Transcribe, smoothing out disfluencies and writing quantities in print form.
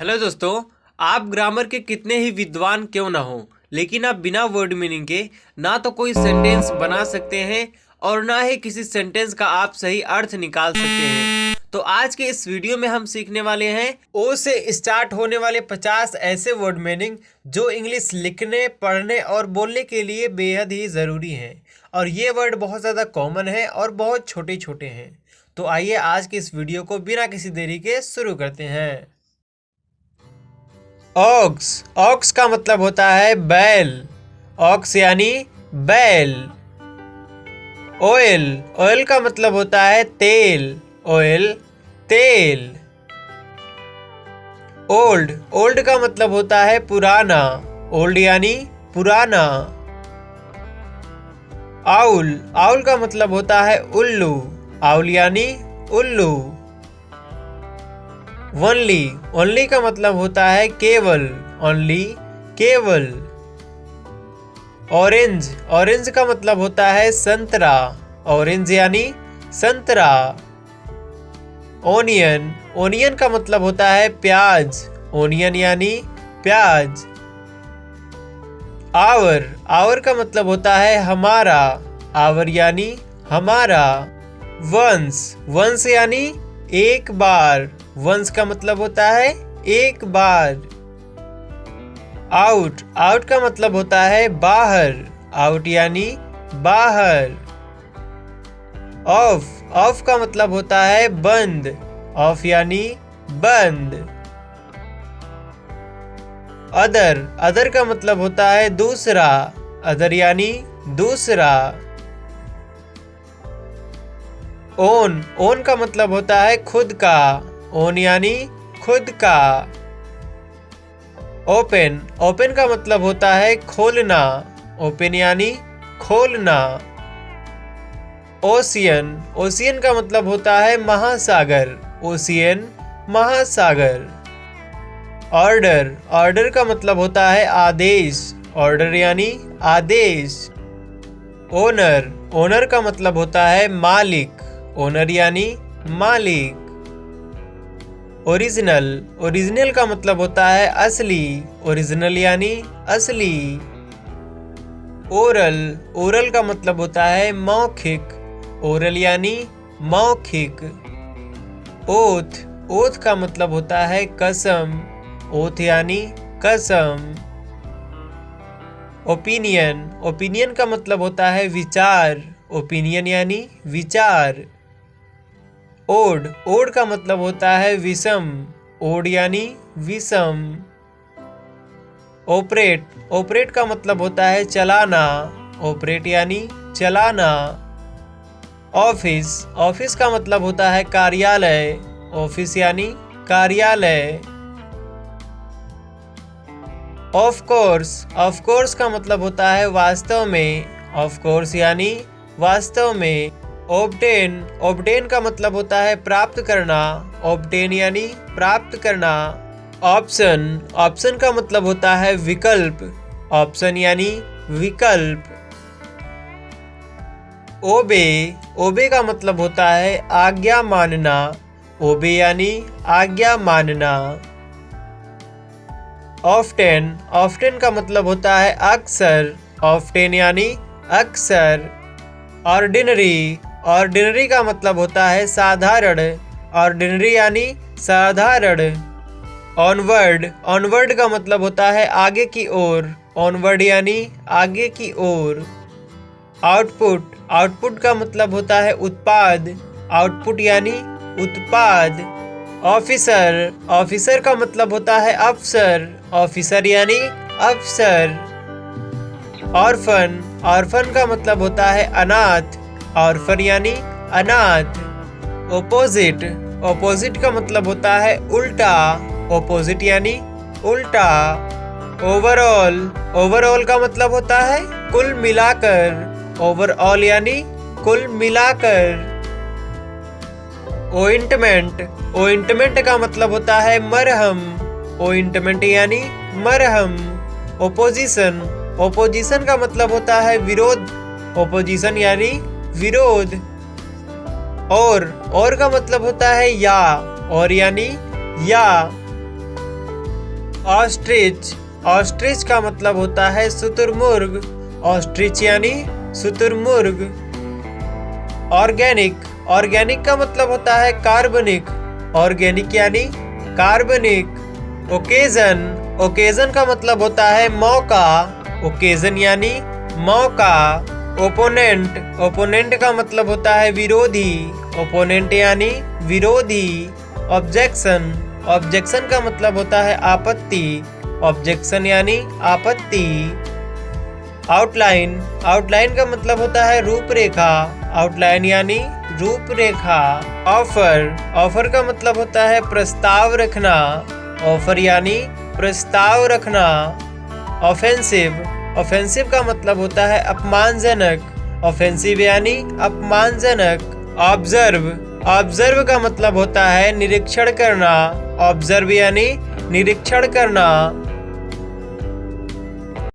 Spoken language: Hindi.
हेलो दोस्तों, आप ग्रामर के कितने ही विद्वान क्यों ना हो, लेकिन आप बिना वर्ड मीनिंग के ना तो कोई सेंटेंस बना सकते हैं और ना ही किसी सेंटेंस का आप सही अर्थ निकाल सकते हैं। तो आज के इस वीडियो में हम सीखने वाले हैं ओ से स्टार्ट होने वाले 50 ऐसे वर्ड मीनिंग जो इंग्लिश लिखने, पढ़ने और बोलने के लिए बेहद ही ज़रूरी हैं। और ये वर्ड बहुत ज़्यादा कॉमन है और बहुत छोटे छोटे हैं। तो आइए आज के इस वीडियो को बिना किसी देरी के शुरू करते हैं। ऑक्स, ऑक्स का मतलब होता है बैल। ऑक्स यानी बैल। ऑयल, ऑयल का मतलब होता है तेल। ऑयल, तेल। ओल्ड, ओल्ड का मतलब होता है पुराना। ओल्ड यानी पुराना। आउल, आउल का मतलब होता है उल्लू। आउल यानी उल्लू। ओनली, ओनली का मतलब होता है केवल। ओनली, केवल। ऑरेंज, ऑरेंज का मतलब होता है संतरा। ऑरेंज यानी संतरा। ओनियन, ओनियन का मतलब होता है प्याज। ओनियन यानी प्याज। आवर, आवर का मतलब होता है हमारा। आवर यानी हमारा। वंस, वंस यानी एक बार। वंस का मतलब होता है एक बार। आउट, आउट का मतलब होता है बाहर। आउट यानी बाहर। ऑफ, ऑफ का मतलब होता है बंद। ऑफ यानी बंद। अदर, अदर का मतलब होता है दूसरा। अदर यानी दूसरा। ओन, ओन का मतलब होता है खुद का। ओन यानी खुद का। ओपन, ओपन का मतलब होता है खोलना। ओपन यानी खोलना। ओशियन, ओशियन का मतलब होता है महासागर। ओशियन, महासागर। ऑर्डर, ऑर्डर का मतलब होता है आदेश। ऑर्डर यानी आदेश। ओनर, ओनर का मतलब होता है मालिक। ओनर यानी मालिक। ओरिजिनल, ओरिजिनल का मतलब होता है असली। ओरिजिनल यानी असली। ओरल, ओरल का मतलब होता है मौखिक। ओरल यानी मौखिक। ओथ, ओथ का मतलब होता है कसम। ओथ यानी कसम। ओपिनियन, ओपिनियन का मतलब होता है विचार। ओपिनियन यानी विचार। ओड, ओड का मतलब होता है विषम। ओड यानी विषम। ऑपरेट, ऑपरेट का मतलब होता है चलाना। ऑपरेट यानी चलाना। ऑफिस, ऑफिस का मतलब होता है कार्यालय। ऑफिस यानी कार्यालय। ऑफ कोर्स, ऑफ कोर्स का मतलब होता है वास्तव में। ऑफ कोर्स यानी वास्तव में। ऑब्टेन, ऑब्टेन का मतलब होता है प्राप्त करना। ऑब्टेन यानी प्राप्त करना। ऑप्शन, ऑप्शन का मतलब होता है विकल्प। ऑप्शन यानी विकल्प। ओबे, ओबे का मतलब होता है आज्ञा मानना। ओबे यानी आज्ञा मानना। ऑफ्टेन, ऑफ्टेन का मतलब होता है अक्सर। ऑफ्टेन यानी अक्सर। ऑर्डिनरी, ऑर्डिनरी का मतलब होता है साधारण। ऑर्डिनरी यानी साधारण। ऑनवर्ड, ऑनवर्ड का मतलब होता है आगे की ओर। ऑनवर्ड यानी आगे की ओर। आउटपुट, आउटपुट का मतलब होता है उत्पाद। आउटपुट यानी उत्पाद। ऑफिसर, ऑफिसर का मतलब होता है अफसर। ऑफिसर यानी अफसर। ऑर्फन, ऑर्फन का मतलब होता है अनाथ। ऑर्फन यानी अनाथ। ओपोजिट, ओपोजिट का मतलब होता है उल्टा। ओपोजिट यानी उल्टा। ओवरऑल, ओवरऑल का मतलब होता है कुल मिलाकर। ओवरऑल यानी कुल मिलाकर। ओइंटमेंट, ओइंटमेंट का मतलब होता है मरहम। ओइंटमेंट यानी मरहम। ओपोजिशन, ओपोजिशन का मतलब होता है विरोध। ओपोजिशन यानी विरोध। और का मतलब होता है या। और यानी या। ऑस्ट्रिच, ऑस्ट्रिच का मतलब होता है शुतुरमुर्ग। ऑस्ट्रिच यानी शुतुरमुर्ग। ऑर्गेनिक, ऑर्गेनिक का मतलब होता है कार्बनिक। ऑर्गेनिक यानी कार्बनिक। ओकेजन, ओकेजन का मतलब होता है मौका। ओकेजन यानी मौका। ओपोनेंट, ओपोनेंट का मतलब होता है विरोधी। ओपोनेंट यानी विरोधी। ऑब्जेक्शन, ऑब्जेक्शन का मतलब होता है आपत्ति। ऑब्जेक्शन यानी आपत्ति। आउटलाइन, आउटलाइन का मतलब होता है रूपरेखा। आउटलाइन यानी रूपरेखा। ऑफर, ऑफर का मतलब होता है प्रस्ताव रखना। ऑफर यानी प्रस्ताव रखना। ऑफेंसिव, ऑफेंसिव का मतलब होता है अपमानजनक। ऑफेंसिव यानी अपमानजनक। ऑब्जर्व, ऑब्जर्व का मतलब होता है निरीक्षण करना। ऑब्जर्व यानी निरीक्षण करना।